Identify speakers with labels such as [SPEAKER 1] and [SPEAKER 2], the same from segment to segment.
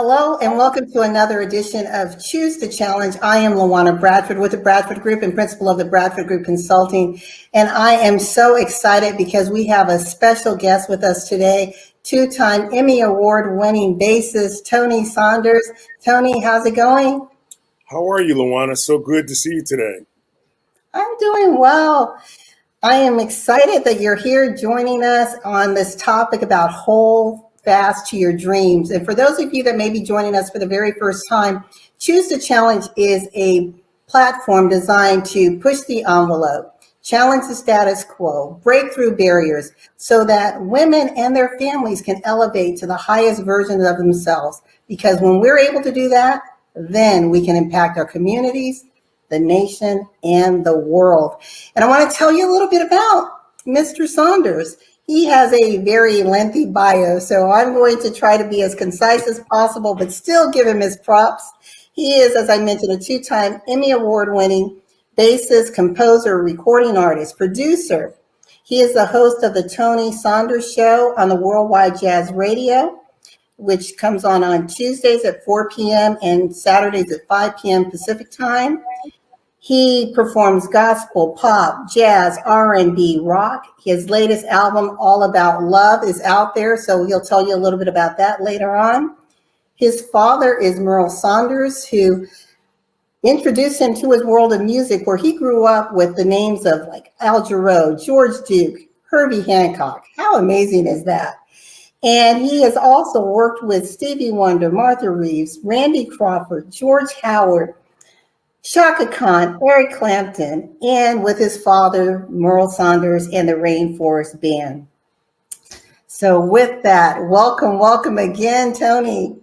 [SPEAKER 1] Hello and welcome to another edition of Choose the Challenge. I am LaWanna Bradford with the Bradford Group and principal of the Bradford Group Consulting. And I am so excited because we have a special guest with us today, two-time Emmy Award-winning bassist, Tony Saunders. Tony, how's it going?
[SPEAKER 2] How are you, LaWanna? So good to see you today.
[SPEAKER 1] I'm doing well. I am excited that you're here joining us on this topic about hold fast to your dreams. And for those of you that may be joining us for the very first time, Choose the Challenge is a platform designed to push the envelope, challenge the status quo, break through barriers so that women and their families can elevate to the highest versions of themselves. Because when we're able to do that, then we can impact our communities, the nation, and the world. And I want to tell you a little bit about Mr. Saunders. He has a very lengthy bio, so I'm going to try to be as concise as possible, but still give him his props. He is, as I mentioned, a two-time Emmy Award-winning bassist, composer, recording artist, producer. He is the host of the Tony Saunders Show on the Worldwide Jazz Radio, which comes on Tuesdays at 4 p.m. and Saturdays at 5 p.m. Pacific time. He performs gospel, pop, jazz, R&B, rock. His latest album, All About Love, is out there, so he'll tell you a little bit about that later on. His father is Merle Saunders, who introduced him to his world of music, where he grew up with the names of like Al Jarreau, George Duke, Herbie Hancock. How amazing is that? And he has also worked with Stevie Wonder, Martha Reeves, Randy Crawford, George Howard, Shaka Khan, Eric Clapton, and with his father, Merle Saunders, and the Rainforest Band. So with that, welcome again, Tony.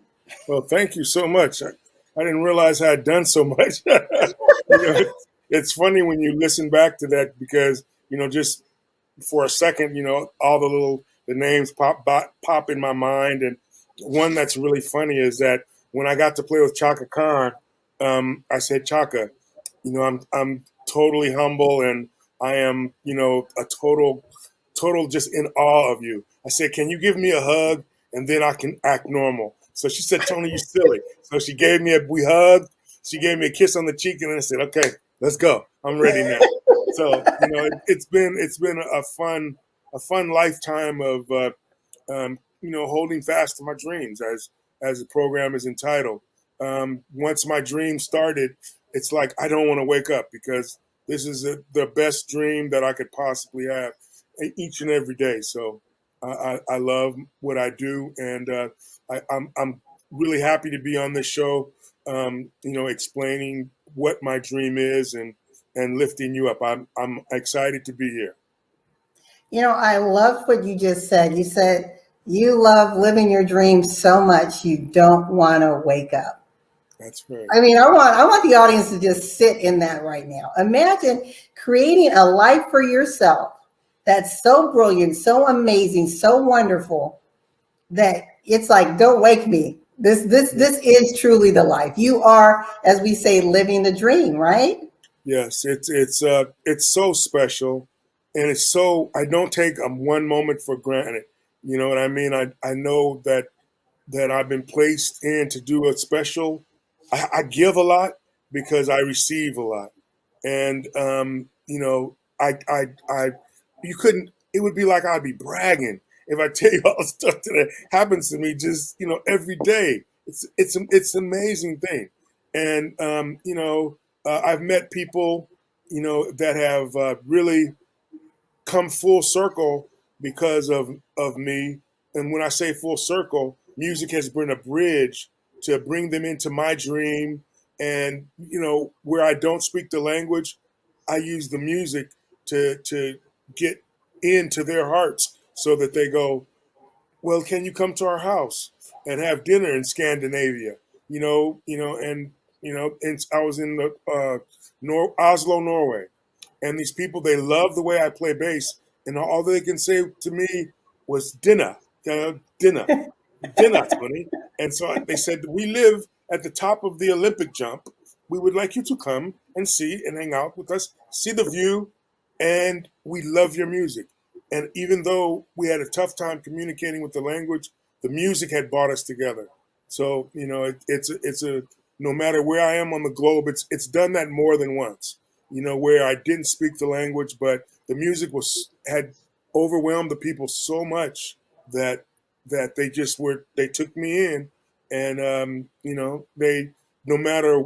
[SPEAKER 2] Well, thank you so much. I didn't realize I had done so much. It's funny when you listen back to that because, just for a second, all the names pop in my mind. And one that's really funny is that when I got to play with Chaka Khan, I said, Chaka, I'm totally humble and I am, a total just in awe of you. I said, can you give me a hug and then I can act normal? So she said, Tony, you're silly. So we hugged, she gave me a kiss on the cheek and I said, okay, let's go. I'm ready now. So, it's been a fun lifetime of, holding fast to my dreams as the program is entitled. Once my dream started, it's like I don't want to wake up because this is the best dream that I could possibly have each and every day. So I love what I do, and I'm really happy to be on this show. Explaining what my dream is and lifting you up. I'm excited to be here.
[SPEAKER 1] I love what you just said. You said you love living your dreams so much you don't want to wake up.
[SPEAKER 2] That's right.
[SPEAKER 1] I mean, I want the audience to just sit in that right now. Imagine creating a life for yourself that's so brilliant, so amazing, so wonderful that it's like, don't wake me. This is truly the life. You are, as we say, living the dream, right?
[SPEAKER 2] Yes, it's so special, and it's so I don't take one moment for granted. You know what I mean? I know that I've been placed in to do a special. I give a lot because I receive a lot, and I you couldn't. It would be like I'd be bragging if I tell you all the stuff that happens to me just every day. It's an amazing thing, and I've met people that have really come full circle because of me. And when I say full circle, music has been a bridge to bring them into my dream. And where I don't speak the language, I use the music to get into their hearts so that they go, well, can you come to our house and have dinner in Scandinavia? And I was in the Oslo, Norway, and these people, they love the way I play bass, and all they can say to me was dinner, dinner, dinner, Tony. And so they said, we live at the top of the Olympic jump. We would like you to come and see and hang out with us, see the view, and we love your music. And even though we had a tough time communicating with the language, the music had brought us together. So it's a no matter where I am on the globe, it's done that more than once. Where I didn't speak the language, but the music had overwhelmed the people so much that they took me in, and they no matter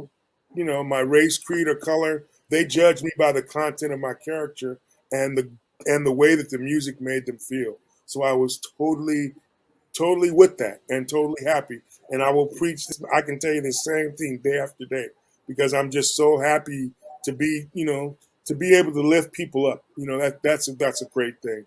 [SPEAKER 2] my race, creed, or color, they judged me by the content of my character and the way that the music made them feel. So I was totally with that and totally happy. And I will preach this. I can tell you the same thing day after day because I'm just so happy to be able to lift people up. That's a great thing.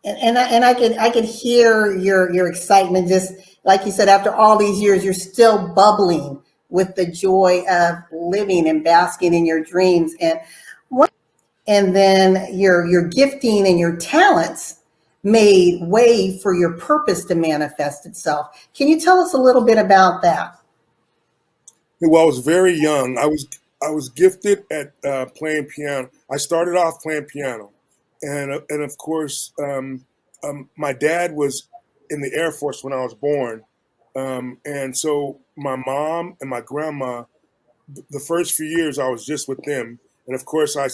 [SPEAKER 1] And I could hear your excitement, just like you said, after all these years you're still bubbling with the joy of living and basking in your dreams. And then your gifting and your talents made way for your purpose to manifest itself. Can you tell us a little bit about that?
[SPEAKER 2] Well, I was very young. I was gifted at playing piano. I started off playing piano, and of course, my dad was in the Air Force when I was born, and so my mom and my grandma, the first few years I was just with them, and of course I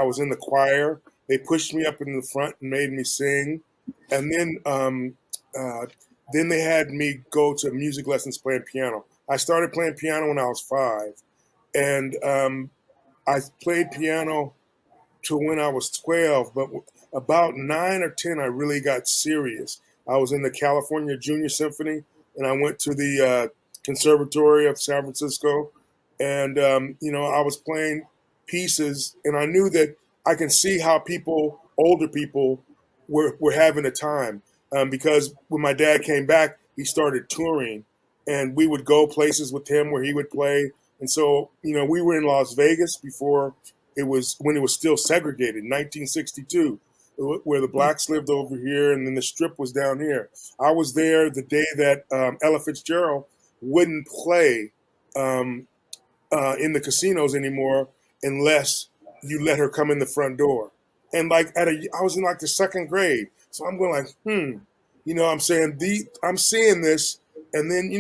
[SPEAKER 2] was in the choir. They pushed me up in the front and made me sing, and uh, then they had me go to music lessons playing piano. I started playing piano when I was 5, and I played piano to when I was 12, but about 9 or 10, I really got serious. I was in the California Junior Symphony, and I went to the Conservatory of San Francisco, and I was playing pieces, and I knew that I can see how older people, were having a time, because when my dad came back, he started touring, and we would go places with him where he would play, and so we were in Las Vegas before it was when it was still segregated, 1962, where the blacks lived over here and then the strip was down here. I was there the day that Ella Fitzgerald wouldn't play um, in the casinos anymore unless you let her come in the front door. And I was in like the second grade, so I'm going like, I'm saying I'm seeing this, and then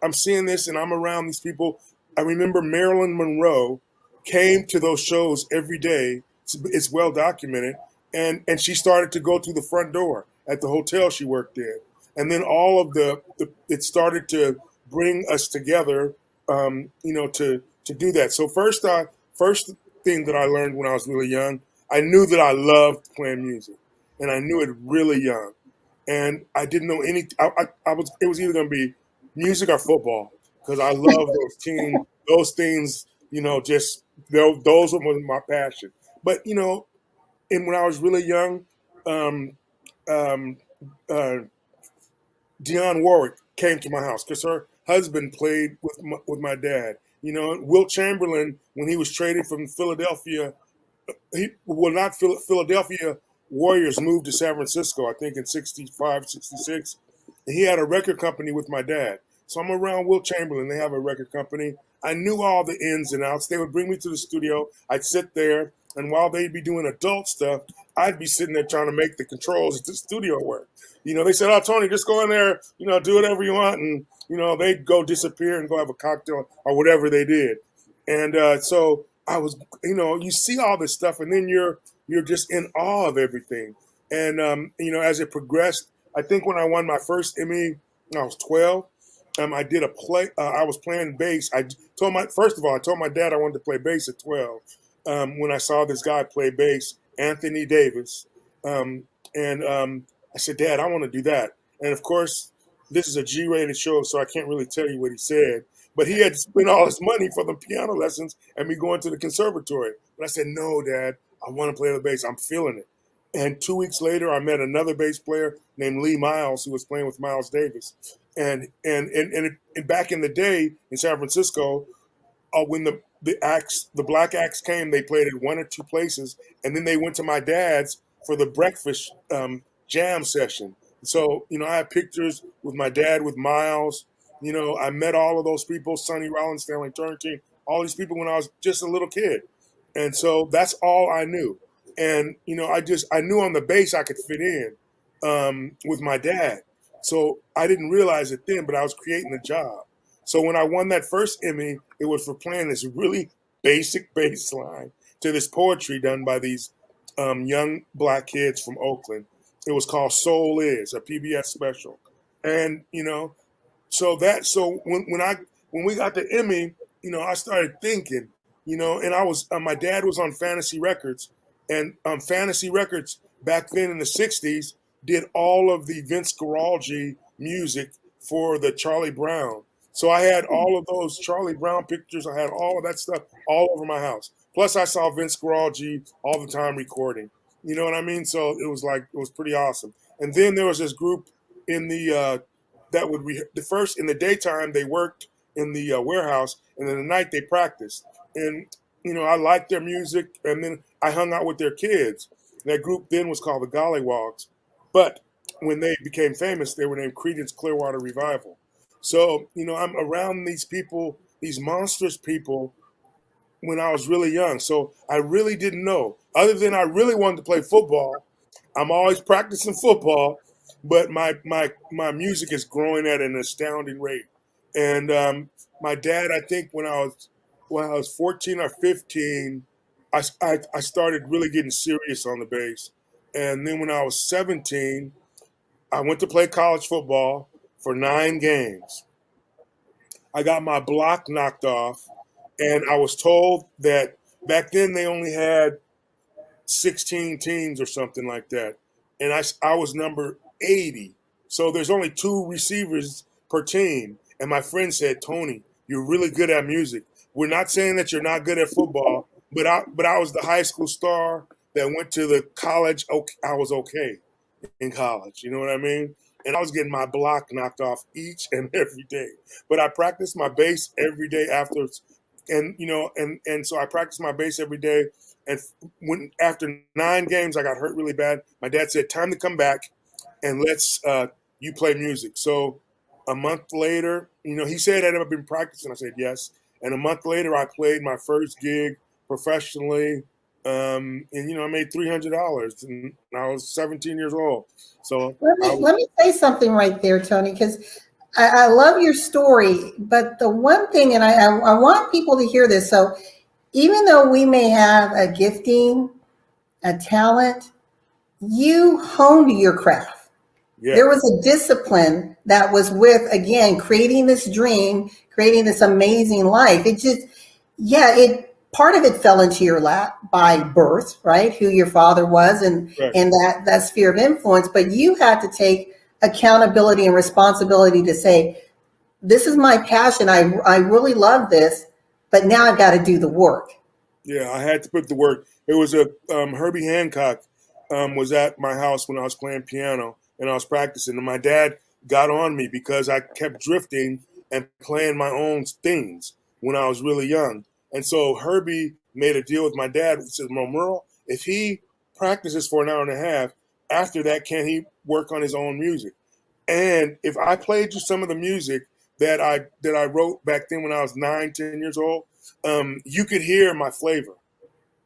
[SPEAKER 2] I'm seeing this, and I'm around these people. I remember Marilyn Monroe came to those shows every day. It's well documented, and she started to go through the front door at the hotel she worked in, and then all of it started to bring us together, to do that. So first thing that I learned when I was really young, I knew that I loved playing music, and I knew it really young, and I didn't know any. I was it was either going to be music or football because I love those things. Just those were my passion. But and when I was really young, um, um, uh, Dionne Warwick came to my house because her husband played with my dad. Wilt Chamberlain, when he was traded from Philadelphia, not Philadelphia Warriors moved to San Francisco, I think in 65, 66. And he had a record company with my dad. So I'm around Wilt Chamberlain. They have a record company. I knew all the ins and outs. They would bring me to the studio. I'd sit there, and while they'd be doing adult stuff, I'd be sitting there trying to make the controls at the studio work. They said, "Oh, Tony, just go in there, do whatever you want," and they'd go disappear and go have a cocktail or whatever they did. And so I was, you see all this stuff, and then you're just in awe of everything. And as it progressed, I think when I won my first Emmy, when I was 12. I did a play. I was playing bass. First of all, I told my dad I wanted to play bass at 12. When I saw this guy play bass, Anthony Davis, um, and I said, "Dad, I want to do that." And of course, this is a G-rated show, so I can't really tell you what he said. But he had spent all his money for the piano lessons and me going to the conservatory. But I said, "No, Dad, I want to play the bass. I'm feeling it." And 2 weeks later, I met another bass player named Lee Miles, who was playing with Miles Davis. And back in the day in San Francisco, when the black acts came, they played at one or two places, and then they went to my dad's for the breakfast jam session. So I have pictures with my dad with Miles. I met all of those people: Sonny Rollins, Stanley Turrentine, all these people when I was just a little kid, and so that's all I knew. And I knew on the bass I could fit in with my dad. So I didn't realize it then, but I was creating a job. So when I won that first Emmy, it was for playing this really basic bass line to this poetry done by these young black kids from Oakland. It was called Soul Is, a PBS special. And, so when we got the Emmy, I started thinking, and I was my dad was on Fantasy Records, and Fantasy Records back then in the '60s did all of the Vince Guaraldi music for the Charlie Brown. So I had all of those Charlie Brown pictures. I had all of that stuff all over my house. Plus, I saw Vince Guaraldi all the time recording. You know what I mean? So it was pretty awesome. And then there was this group in that would the first in the daytime they worked in the warehouse, and in the night they practiced. And I liked their music, and then I hung out with their kids. That group then was called the Gollywogs, but when they became famous, they were named Creedence Clearwater Revival. So I'm around these people, these monstrous people, when I was really young. So I really didn't know. Other than I really wanted to play football, I'm always practicing football, but my music is growing at an astounding rate. And my dad, I think when I was 14 or 15, I started really getting serious on the bass. And then when I was 17, I went to play college football for 9 games. I got my block knocked off, and I was told that back then they only had 16 teams or something like that. And I was number 80. So there's only 2 receivers per team. And my friend said, Tony, you're really good at music. We're not saying that you're not good at football, but I was the high school star that went to the college. Okay, I was okay in college. You know what I mean? And I was getting my block knocked off each and every day. But I practiced my bass every day afterwards. And and so I practiced my bass every day. And when after 9 games, I got hurt really bad. My dad said, "Time to come back and let's you play music." So a month later, he said, "Had I been practicing?" I said, "Yes." And a month later, I played my first gig professionally, and I made $300, and I was 17 years old. So
[SPEAKER 1] Let me say something right there, Tony, because I love your story. But the one thing, and I want people to hear this. So even though we may have a gifting, a talent, you honed your craft.
[SPEAKER 2] yeah,
[SPEAKER 1] There was a discipline that was with, again, creating this dream, creating this amazing life. It just, yeah, it part of it fell into your lap by birth, right? Who your father was
[SPEAKER 2] right.
[SPEAKER 1] and that sphere of influence. But you had to take accountability and responsibility to say, this is my passion. I really love this, but now I've got to do the work.
[SPEAKER 2] Yeah, I had to put the work. It was a Herbie Hancock was at my house when I was playing piano and I was practicing, and my dad got on me because I kept drifting and playing my own things when I was really young. And so Herbie made a deal with my dad. He says, "Merle, if he practices for an hour and a half, after that, can he work on his own music?" And if I played you some of the music that I wrote back then when I was 9, 10 years old, you could hear my flavor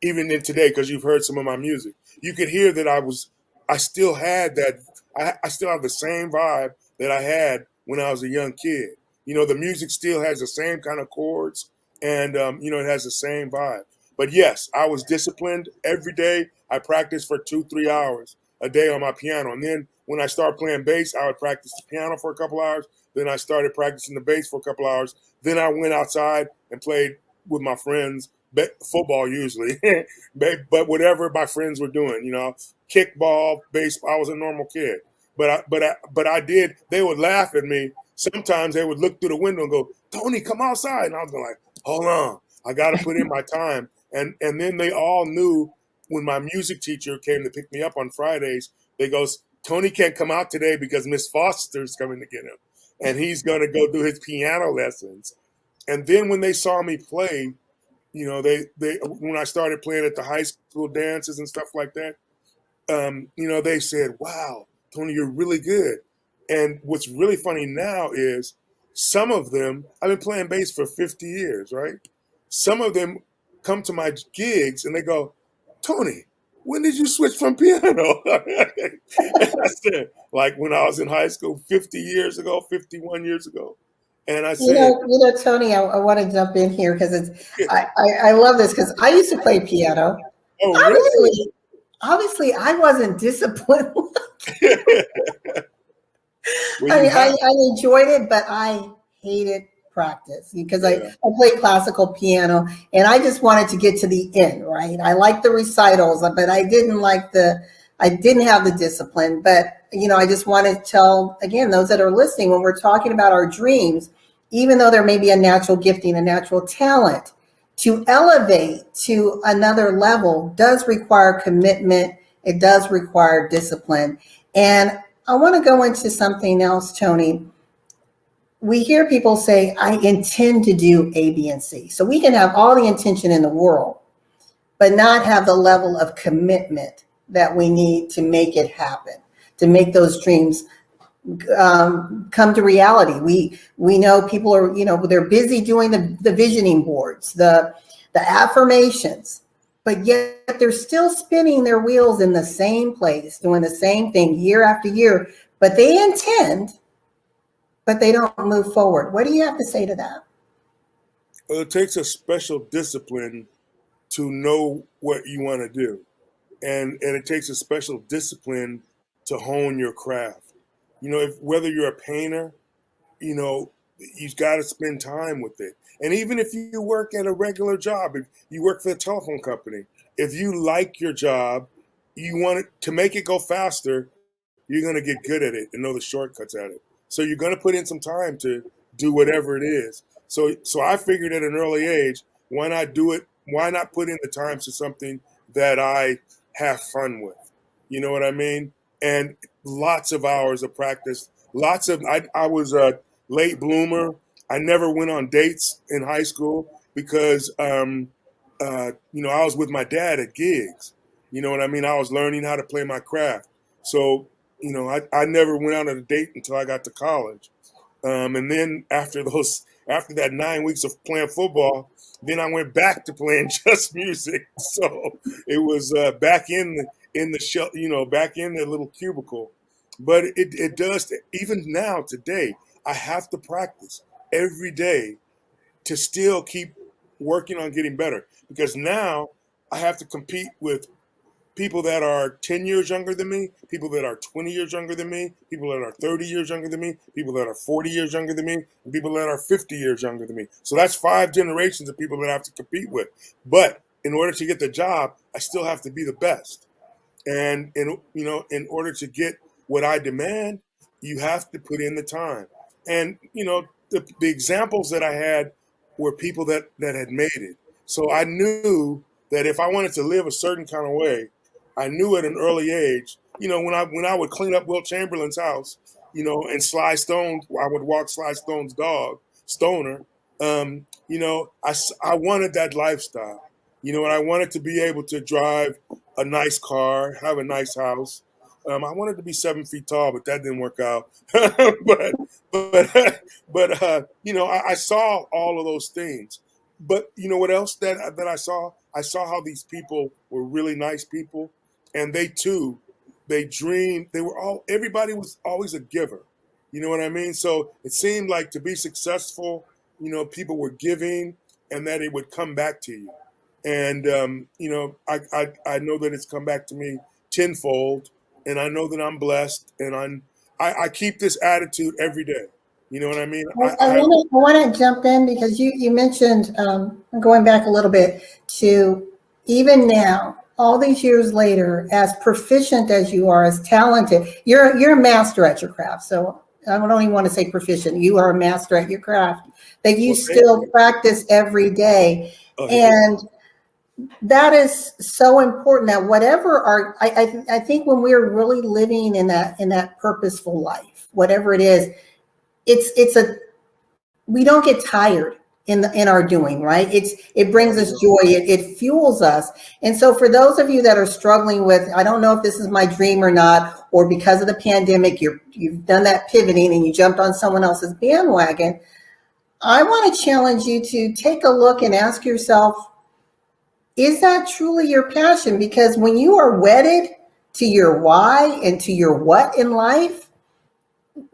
[SPEAKER 2] even in today because you've heard some of my music. You could hear that I still had that. I still have the same vibe that I had when I was a young kid. The music still has the same kind of chords, and it has the same vibe. But yes, I was disciplined every day. I practiced for 2, 3 hours a day on my piano, and then when I started playing bass, I would practice the piano for a couple hours. Then I started practicing the bass for a couple hours. Then I went outside and played with my friends, football usually, but whatever my friends were doing, kickball, baseball. I was a normal kid, but I did. They would laugh at me. Sometimes they would look through the window and go, "Tony, come outside," and I was going like, "Hold on, I got to put in my time." And then they all knew when my music teacher came to pick me up on Fridays. They goes, "Tony can't come out today because Miss Foster's coming to get him, and he's going to go do his piano lessons." And then when they saw me play, they when I started playing at the high school dances and stuff like that, they said, "Wow, Tony, you're really good." And what's really funny now is some of them, I've been playing bass for 50 years, right? Some of them come to my gigs and they go, "Tony, when did you switch from piano? And I said, like when I was in high school 50 years ago, 51 years ago. And I said,
[SPEAKER 1] Tony, I want to jump in here because I love this because I used to play piano.
[SPEAKER 2] oh, really?
[SPEAKER 1] Obviously, I wasn't disciplined.
[SPEAKER 2] Well,
[SPEAKER 1] I
[SPEAKER 2] you
[SPEAKER 1] mean,
[SPEAKER 2] have,
[SPEAKER 1] I enjoyed it, but I hated practice because I
[SPEAKER 2] yeah,
[SPEAKER 1] played classical piano and I just wanted to get to the end, right? I liked the recitals, but I didn't have the discipline. But, I just want to tell, again, those that are listening, when we're talking about our dreams, even though there may be a natural gifting, a natural talent, to elevate to another level does require commitment. It does require discipline. And I want to go into something else, Tony. We hear people say, I intend to do A, B, and C. So we can have all the intention in the world, but not have the level of commitment that we need to make it happen, to make those dreams come to reality. We know people are, they're busy doing the visioning boards, the affirmations, but yet they're still spinning their wheels in the same place, doing the same thing year after year, but they intend, but they don't move forward. What do you have to say to that?
[SPEAKER 2] well, it takes a special discipline to know what you want to do. And it takes a special discipline to hone your craft. If whether you're a painter, you've got to spend time with it. And even if you work at a regular job, if you work for a telephone company, if you like your job, you want it to make it go faster, you're going to get good at it and know the shortcuts at it. So you're going to put in some time to do whatever it is. So I figured at an early age, why not do it? Why not put in the time to something that I have fun with? You know what I mean? And lots of hours of practice. I was a late bloomer. I never went on dates in high school because, I was with my dad at gigs. You know what I mean? I was learning how to play my craft. So, I never went out on a date until I got to college. And then after that 9 weeks of playing football, then I went back to playing just music. So it was back in the shell, back in the little cubicle. But it does, even now today, I have to practice every day to still keep working on getting better because now I have to compete with people that are 10 years younger than me, people that are 20 years younger than me, people that are 30 years younger than me, people that are 40 years younger than me, and people that are 50 years younger than me. So that's 5 generations of people that I have to compete with. But in order to get the job, I still have to be the best. And in order to get what I demand, you have to put in the time. And the examples that I had were people that had made it. So I knew that if I wanted to live a certain kind of way, I knew at an early age, when I would clean up Wilt Chamberlain's house, and Sly Stone, I would walk Sly Stone's dog, Stoner. I wanted that lifestyle. And I wanted to be able to drive a nice car, have a nice house. I wanted to be 7 feet tall, but that didn't work out. but I saw all of those things. But you know what else that I saw? I saw how these people were really nice people, and they too, they dreamed. Everybody was always a giver. You know what I mean? So it seemed like to be successful, people were giving, and that it would come back to you. And I know that it's come back to me tenfold, and I know that I'm blessed, and I keep this attitude every day. You know what I mean?
[SPEAKER 1] I want to jump in because you mentioned going back a little bit to even now, all these years later, as proficient as you are, as talented, you're a master at your craft. So I don't even want to say proficient. You are a master at your craft. That you still practice every day, and that is so important. That whatever I think when we're really living in that purposeful life, whatever it is, we don't get tired in our doing, right? It brings us joy. It fuels us. And so for those of you that are struggling with, I don't know if this is my dream or not, or because of the pandemic, you've done that pivoting and you jumped on someone else's bandwagon. I want to challenge you to take a look and ask yourself, Is that truly your passion? Because when you are wedded to your why and to your what in life,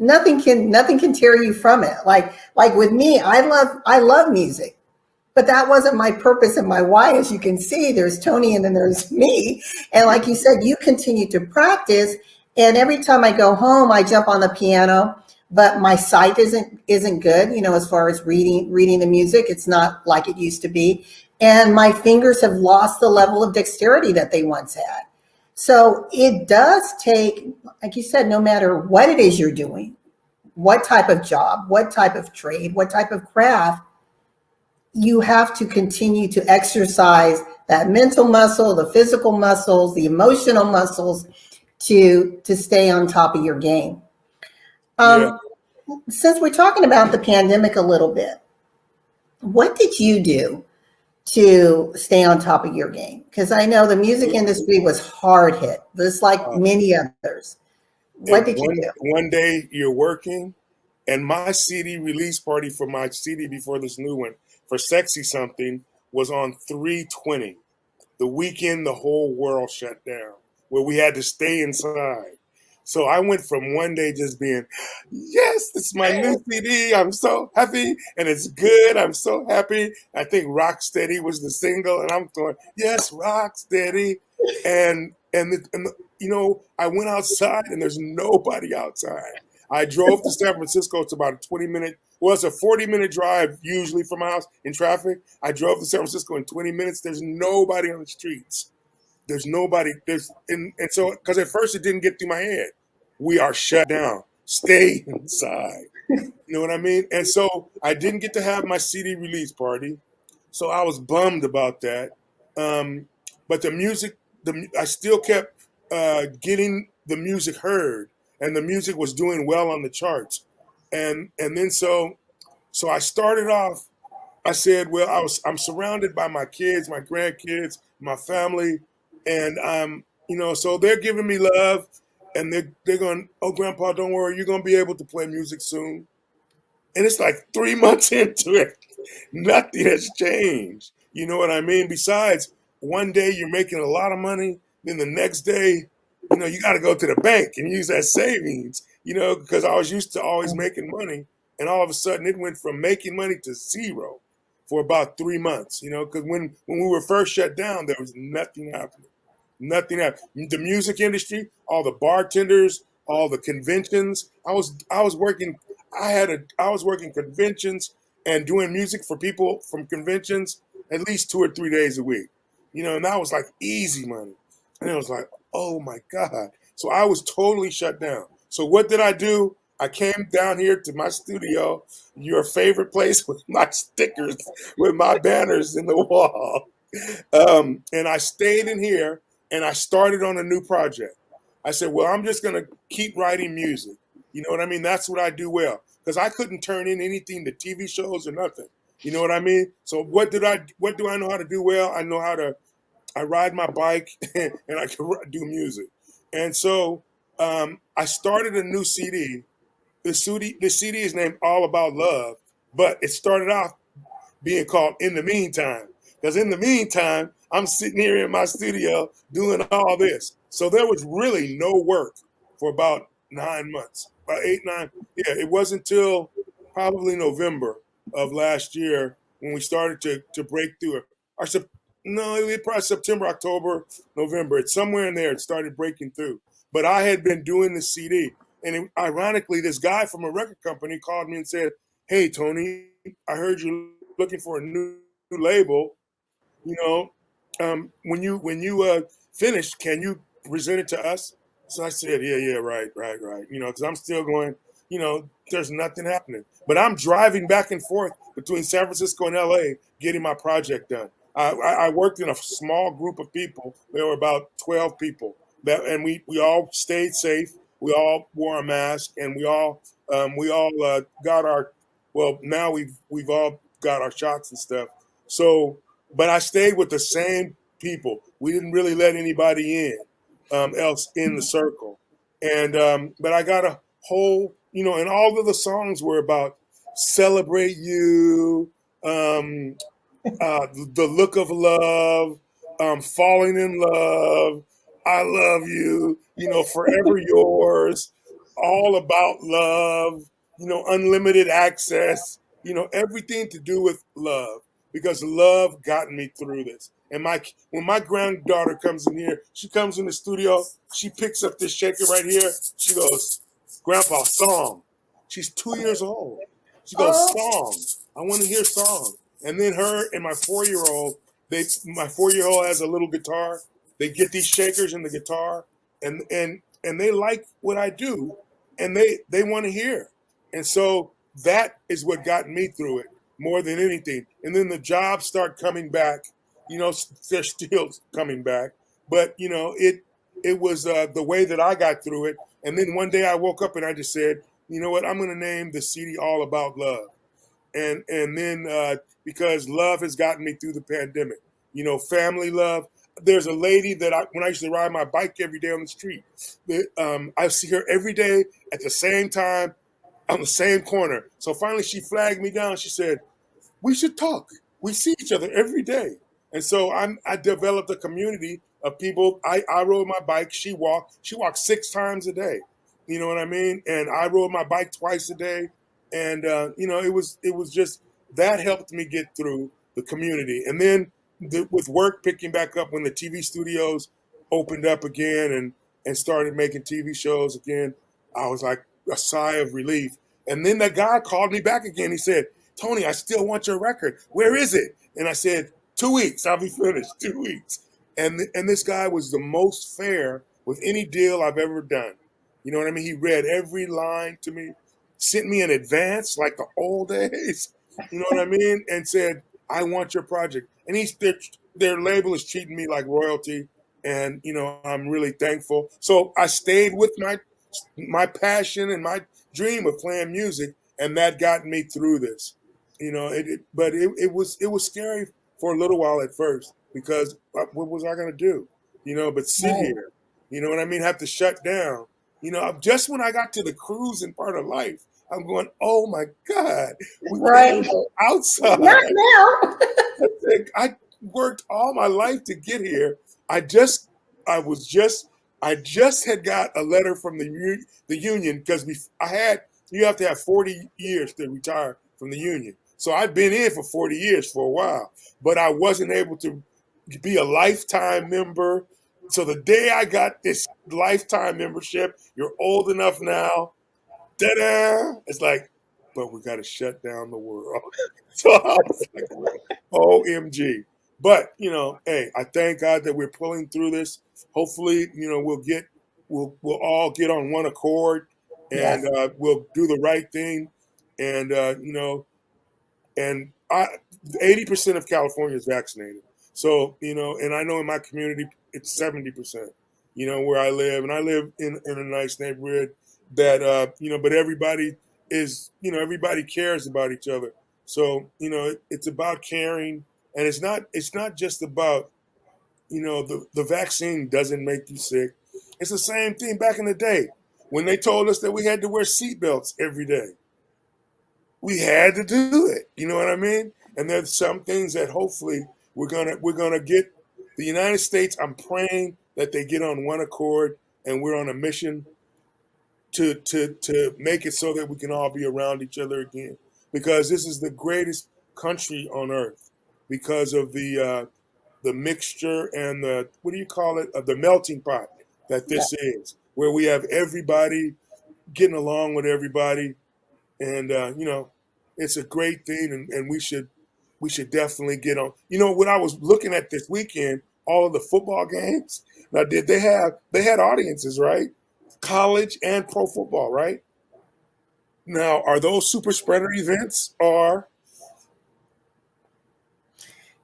[SPEAKER 1] nothing can tear you from it. Like with me, I love music, but that wasn't my purpose and my why. As you can see, there's Tony and then there's me. And like you said, you continue to practice. And every time I go home, I jump on the piano, but my sight isn't good, as far as reading the music. It's not like it used to be. And my fingers have lost the level of dexterity that they once had. So it does take, like you said, no matter what it is you're doing, what type of job, what type of trade, what type of craft, you have to continue to exercise that mental muscle, the physical muscles, the emotional muscles to stay on top of your game.
[SPEAKER 2] Yeah.
[SPEAKER 1] Since we're talking about the pandemic a little bit, what did you do to stay on top of your game? Because I know the music industry was hard hit, just like many others. What
[SPEAKER 2] And
[SPEAKER 1] did you do?
[SPEAKER 2] one day you're working, and my CD release party for my CD before this new one for Sexy Something was on 3/20. The weekend the whole world shut down, where we had to stay inside. So I went from one day just being, yes, this is my new CD. I'm so happy, and it's good. I'm so happy. I think Rock Steady was the single, and I'm going, yes, Rock Steady. And I went outside, and there's nobody outside. I drove to San Francisco. It's about a 20-minute, well, it's a 40-minute drive usually from my house in traffic. I drove to San Francisco in 20 minutes. There's nobody on the streets. There's nobody. And so, because at first it didn't get through my head. We are shut down. Stay inside. You know what I mean? And so I didn't get to have my CD release party. So I was bummed about that. But the music, I still kept getting the music heard, and the music was doing well on the charts. And then so I started off. I said, well, I'm surrounded by my kids, my grandkids, my family, and so they're giving me love, and they're going, oh, Grandpa, don't worry, you're gonna be able to play music soon. And it's like 3 months into it, nothing has changed. You know what I mean? Besides, one day you're making a lot of money, then the next day, you got to go to the bank and use that savings, because I was used to always making money. And all of a sudden it went from making money to zero for about 3 months, because when we were first shut down, there was nothing happening. Nothing happened. The music industry, all the bartenders, all the conventions. I was working. I was working conventions and doing music for people from conventions at least 2 or 3 days a week. And that was like easy money. And it was like, oh my God. So I was totally shut down. So what did I do? I came down here to my studio, your favorite place, with my stickers, with my banners in the wall. And I stayed in here, and I started on a new project. I said, well, I'm just going to keep writing music. You know what I mean? That's what I do well, because I couldn't turn in anything to TV shows or nothing. You know what I mean? So what do I know how to do well? I ride my bike and I can do music. And so I started a new CD. The CD is named All About Love, but it started off being called In the Meantime. Because in the meantime, I'm sitting here in my studio doing all this. So there was really no work for about 9 months, about 8, 9. Yeah, it wasn't until probably November of last year when we started to break through. Or no, it was probably September, October, November. It's somewhere in there. It started breaking through. But I had been doing the CD. And ironically, this guy from a record company called me and said, hey, Tony, I heard you're looking for a new label. You know, when you finish, can you present it to us? So I said, yeah, right. Because I'm still going. There's nothing happening. But I'm driving back and forth between San Francisco and LA getting my project done. I worked in a small group of people. There were about 12 people, and we all stayed safe. We all wore a mask, and we all got our. Well, now we've all got our shots and stuff. So, but I stayed with the same people. We didn't really let anybody else in the circle. And but I got a whole, and all of the songs were about celebrate you, the look of love, Falling in Love, I Love You, Forever Yours, All About Love, Unlimited Access, everything to do with love, because love got me through this. And when my granddaughter comes in here, she comes in the studio, she picks up this shaker right here, she goes, Grandpa, song. She's 2 years old. She goes,
[SPEAKER 1] Oh,
[SPEAKER 2] song. I want to hear song. And then her and my 4-year-old, my 4-year-old has a little guitar. They get these shakers in the guitar, and they like what I do, and they want to hear. And so that is what got me through it more than anything. And then the jobs start coming back. They're still coming back, but it was the way that I got through it. And then one day I woke up and I just said, you know what, I'm going to name the CD All About Love. And then because love has gotten me through the pandemic, family love. There's a lady that when I used to ride my bike every day on the street, I see her every day at the same time on the same corner. So finally she flagged me down. She said, we should talk. We see each other every day. And so I developed a community of people. I rode my bike. She walked 6 times a day. You know what I mean? And I rode my bike twice a day. And, it was just, that helped me get through the community. And then with work picking back up when the TV studios opened up again and started making TV shows again, I was like a sigh of relief. And then that guy called me back again. He said, Tony, I still want your record. Where is it? And I said, 2 weeks, I'll be finished, 2 weeks. And this guy was the most fair with any deal I've ever done. You know what I mean? He read every line to me, sent me in advance like the old days, you know what I mean? And said, I want your project. And their label is treating me like royalty. And, I'm really thankful. So I stayed with my passion and my dream of playing music, and that got me through this. But it was scary for a little while at first, because what was I going to do? But sit
[SPEAKER 1] right.
[SPEAKER 2] here, you know what I mean? Have to shut down. Just when I got to the cruising part of life, I'm going, oh my God, we can't
[SPEAKER 1] Right.
[SPEAKER 2] go outside.
[SPEAKER 1] Not now.
[SPEAKER 2] I worked all my life to get here. I just had got a letter from the union, because you have to have 40 years to retire from the union. So I'd been in for 40 years for a while, but I wasn't able to be a lifetime member. So the day I got this lifetime membership, you're old enough now, ta-da! It's like, but we got to shut down the world. So I was like, OMG. But, hey, I thank God that we're pulling through this. Hopefully, we'll all get on one accord, and
[SPEAKER 1] Yes.
[SPEAKER 2] we'll do the right thing. And, and 80% of California is vaccinated. So, and I know in my community, it's 70%, where I live. And I live in a nice neighborhood that, but everybody everybody cares about each other. So, it's about caring. And it's not just about, the vaccine doesn't make you sick. It's the same thing back in the day when they told us that we had to wear seatbelts every day. We had to do it. You know what I mean? And there's some things that hopefully we're gonna get the United States. I'm praying that they get on one accord, and we're on a mission to make it so that we can all be around each other again. Because this is the greatest country on earth, because of the mixture and the, what do you call it? The melting pot that
[SPEAKER 1] Yeah.
[SPEAKER 2] this is, where we have everybody getting along with everybody. And it's a great thing, and we should definitely get on. When I was looking at this weekend, all of the football games. Now, they had audiences, right? College and pro football, right? Now, are those super spreader events, or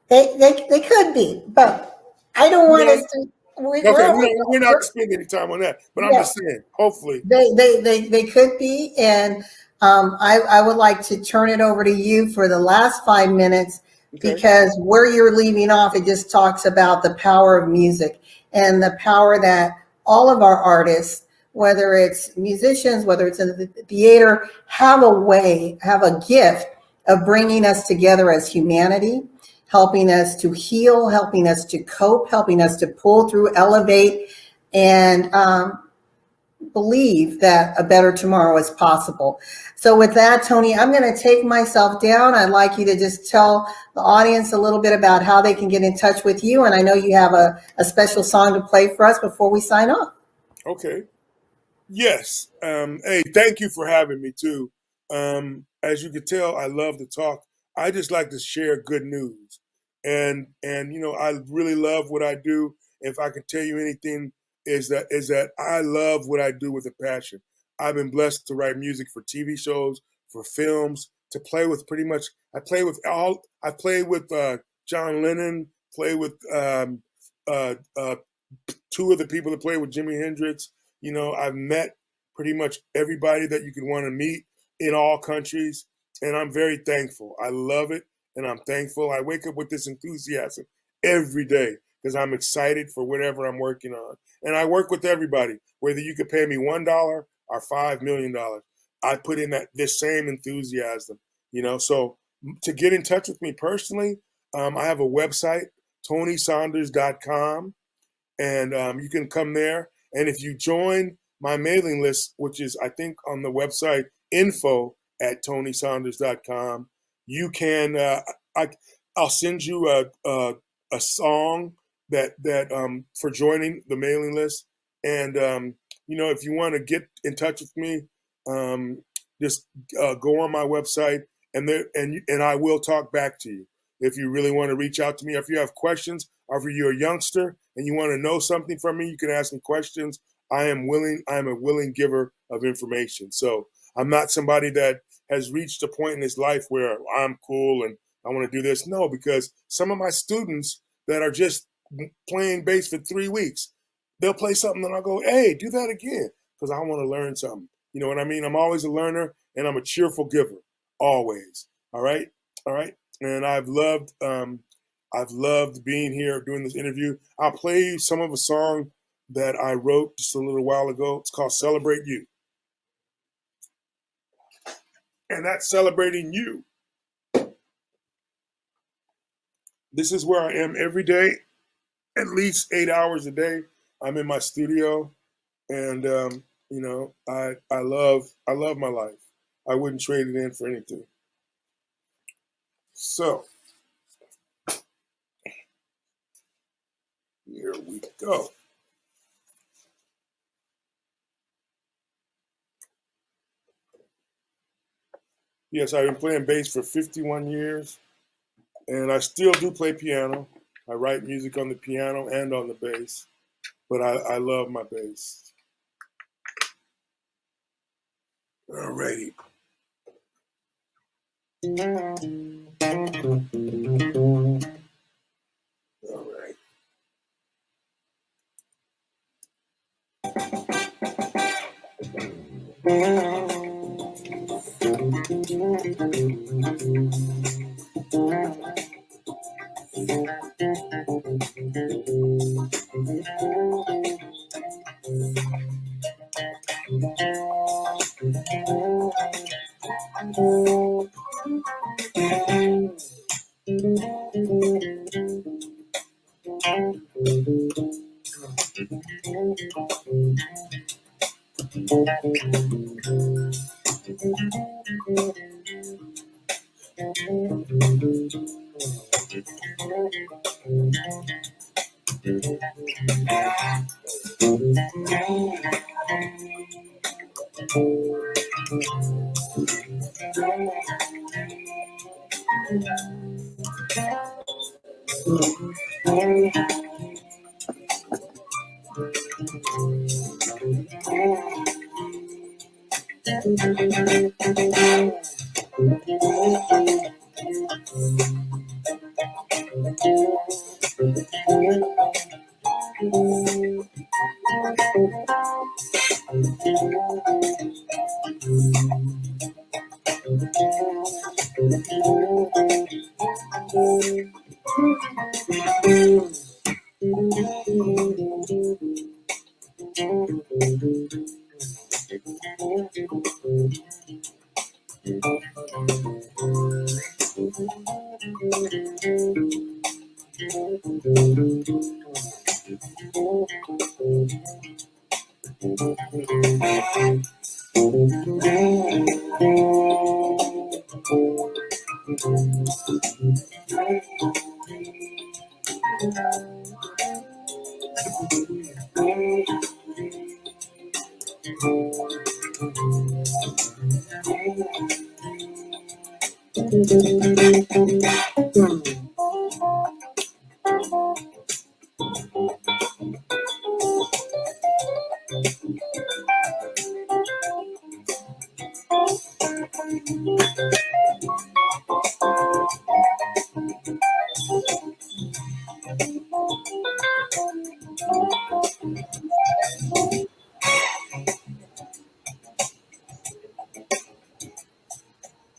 [SPEAKER 1] They could be, but I don't want
[SPEAKER 2] no?
[SPEAKER 1] us to.
[SPEAKER 2] Okay, we're not spending any time on that, but I'm
[SPEAKER 1] Yeah,
[SPEAKER 2] just saying, hopefully.
[SPEAKER 1] they could be, and I would like to turn it over to you for the last 5 minutes,
[SPEAKER 2] Okay.
[SPEAKER 1] because where you're leaving off, it just talks about the power of music and the power that all of our artists, whether it's musicians, whether it's in the theater, have a gift of bringing us together as humanity. helping us to heal, helping us to cope, helping us to pull through, elevate, and believe that a better tomorrow is possible. So with that, Tony, I'm going to take myself down. I'd like you to just tell the audience a little bit about how they can get in touch with you. And I know you have a special song to play for us before we sign off.
[SPEAKER 2] Okay. Yes. Hey, thank you for having me too. As you can tell, I love to talk. I just like to share good news. And you know, I really love what I do. If I can tell you anything, is that I love what I do with a passion. I've been blessed to write music for TV shows, for films, to play with pretty much. I played with John Lennon, played with uh, uh, two of the people that played with Jimi Hendrix. You know, I've met pretty much everybody that you could want to meet in all countries, and I'm very thankful. I love it, and I'm thankful. I wake up with this enthusiasm every day because I'm excited for whatever I'm working on. And I work with everybody, whether you could pay me $1 or $5 million. I put in this same enthusiasm, you know. So to get in touch with me personally, I have a website, TonySaunders.com, and you can come there. And if you join my mailing list, which is, I think, on the website info@TonySaunders.com, you can I'll send you a song that for joining the mailing list. And you know, if you want to get in touch with me, um, just go on my website, and I will talk back to you if you really want to reach out to me. If you have questions, or if you're a youngster and you want to know something from me, you can ask me questions. I am a willing giver of information. So I'm not somebody that has reached a point in his life where I'm cool and I want to do this. No, because some of my students that are just playing bass for 3 weeks, they'll play something and I'll go, hey, do that again, because I want to learn something. You know what I mean? I'm always a learner, and I'm a cheerful giver, always. All right, all right. And I've loved being here doing this interview. I'll play you some of a song that I wrote just a little while ago. It's called "Celebrate You," and that's celebrating you. This is where I am every day, at least 8 hours a day. I'm in my studio, and you know, I love my life. I wouldn't trade it in for anything. So here we go. Yes, I've been playing bass for 51 years, and I still do play piano. I write music on the piano and on the bass, but I love my bass. Alrighty. All right.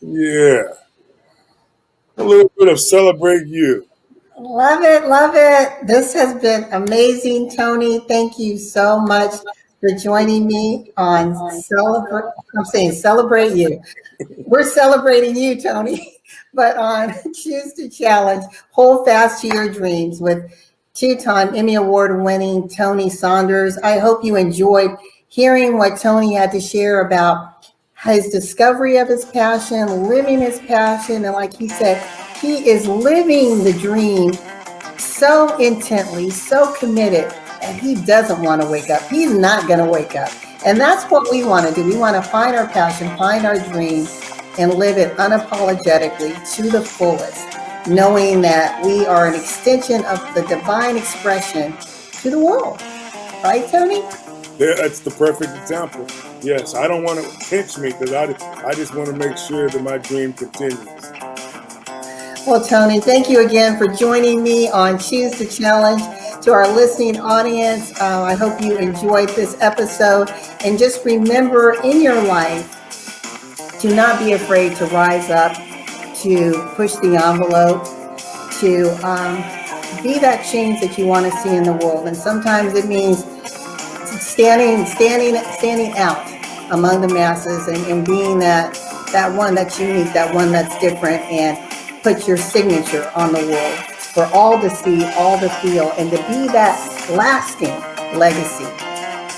[SPEAKER 2] Yeah. A little bit of Celebrate You.
[SPEAKER 1] Love it, love it. This has been amazing, Tony. Thank you so much for joining me on Celebrate. I'm saying Celebrate You. We're celebrating you, Tony, but on Choose to Challenge, Hold Fast to Your Dreams with two-time Emmy Award-winning Tony Saunders. I hope you enjoyed hearing what Tony had to share about his discovery of his passion, living his passion, and like he said, he is living the dream so intently, so committed, and he doesn't want to wake up. He's not going to wake up. And that's what we want to do. We want to find our passion, find our dream, and live it unapologetically to the fullest, knowing that we are an extension of the divine expression to the world. Right, Tony?
[SPEAKER 2] Yeah, that's the perfect example. Yes, I don't want to pinch me because I just want to make sure that my dream continues.
[SPEAKER 1] Well, Tony, thank you again for joining me on Choose to Challenge. To our listening audience, I hope you enjoyed this episode. And just remember in your life to not be afraid to rise up, to push the envelope, to be that change that you want to see in the world. And sometimes it means standing out among the masses and being that one that's unique, that one that's different, and put your signature on the world for all to see, all to feel, and to be that lasting legacy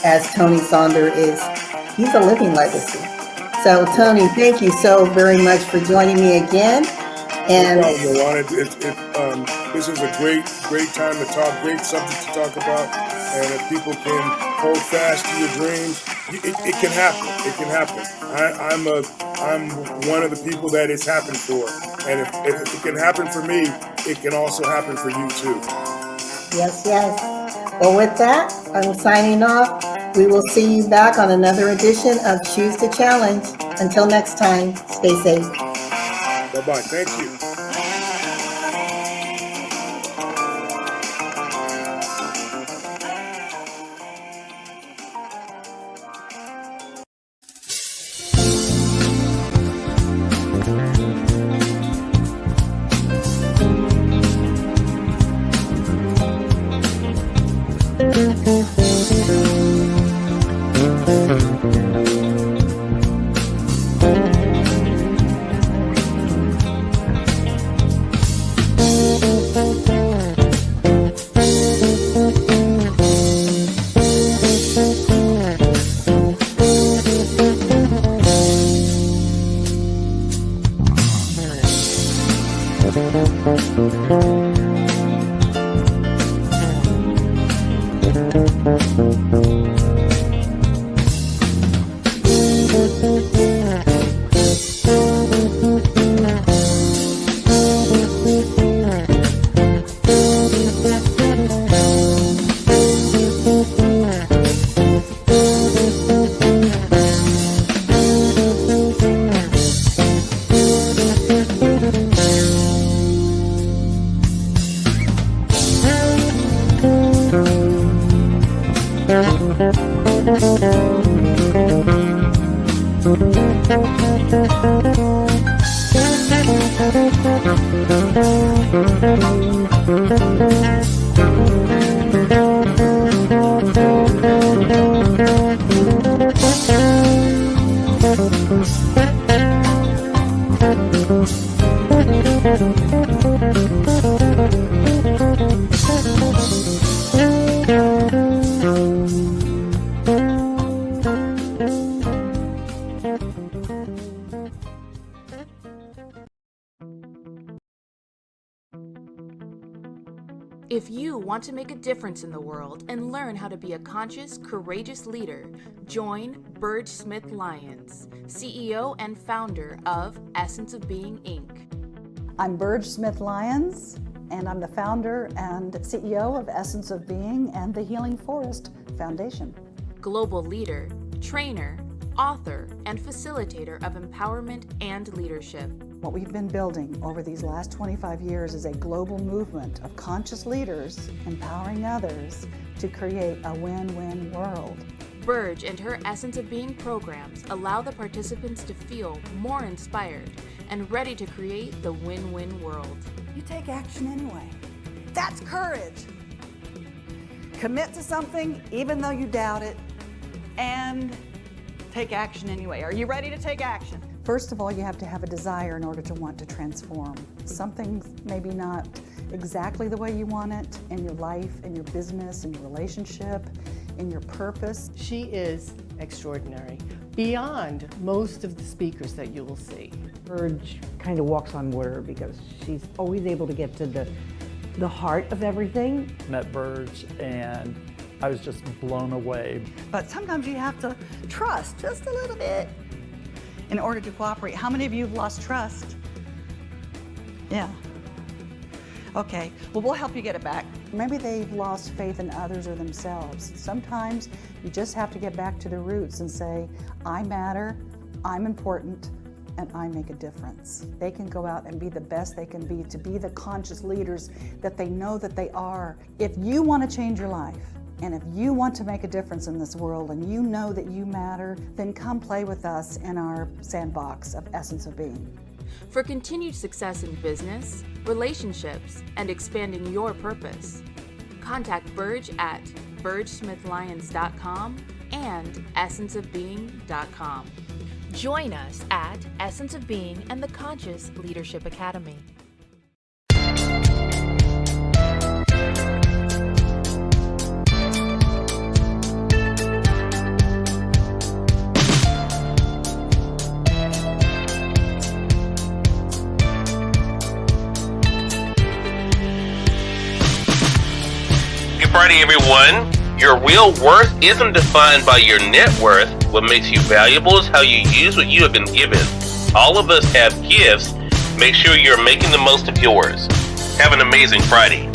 [SPEAKER 1] as Tony Saunders is. He's a living legacy. So, Tony, thank you so very much for joining me again. And
[SPEAKER 2] no problem, LaWanna. This is a great time to talk, great subject to talk about. And if people can hold fast to your dreams, it can happen. It can happen. I'm one of the people that it's happened for. And if it can happen for me, it can also happen for you too.
[SPEAKER 1] Yes, yes. Well, with that, I'm signing off. We will see you back on another edition of Choose to Challenge. Until next time, stay safe.
[SPEAKER 2] Bye-bye. Thank you.
[SPEAKER 3] you want to make a difference in the world and learn how to be a conscious, courageous leader, join Burge Smith Lyons, CEO and founder of Essence of Being, Inc.
[SPEAKER 4] I'm Burge Smith Lyons, and I'm the founder and CEO of Essence of Being and the Healing Forest Foundation.
[SPEAKER 3] Global leader, trainer, author, and facilitator of empowerment and leadership.
[SPEAKER 4] What we've been building over these last 25 years is a global movement of conscious leaders empowering others to create a win-win world.
[SPEAKER 3] Burge and her Essence of Being programs allow the participants to feel more inspired and ready to create the win-win world.
[SPEAKER 4] You take action anyway. That's courage. Commit to something even though you doubt it, and take action anyway. Are you ready to take action? First of all, you have to have a desire in order to want to transform. Something's maybe not exactly the way you want it in your life, in your business, in your relationship, in your purpose.
[SPEAKER 5] She is extraordinary, beyond most of the speakers that you will see.
[SPEAKER 6] Burge kind of walks on water because she's always able to get to the heart of everything.
[SPEAKER 7] Met Burge and I was just blown away.
[SPEAKER 4] But sometimes you have to trust just a little bit in order to cooperate. How many of you have lost trust? Yeah. Okay, well, we'll help you get it back. Maybe they've lost faith in others or themselves. Sometimes you just have to get back to the roots and say, I matter, I'm important, and I make a difference. They can go out and be the best they can be, to be the conscious leaders that they know that they are. If you want to change your life, and if you want to make a difference in this world and you know that you matter, then come play with us in our sandbox of Essence of Being.
[SPEAKER 3] For continued success in business, relationships, and expanding your purpose, contact Burge at burgesmithlyons.com and essenceofbeing.com. Join us at Essence of Being and the Conscious Leadership Academy.
[SPEAKER 8] Good Friday, everyone. Your real worth isn't defined by your net worth. What makes you valuable is how you use what you have been given. All of us have gifts. Make sure you're making the most of yours. Have an amazing Friday.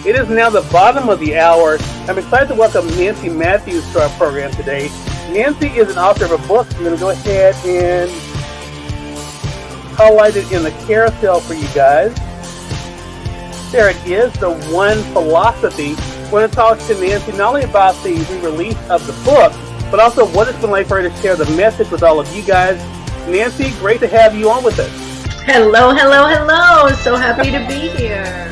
[SPEAKER 9] It is now the bottom of the hour. I'm excited to welcome Nancy Matthews to our program today. Nancy is an author of a book. I'm going to go ahead and highlight it in the carousel for you guys. There it is, The One Philosophy. I want to talk to Nancy not only about the re-release of the book, but also what it's been like for her to share the message with all of you guys. Nancy, great to have you on with us.
[SPEAKER 10] Hello, hello, hello. So happy to be here.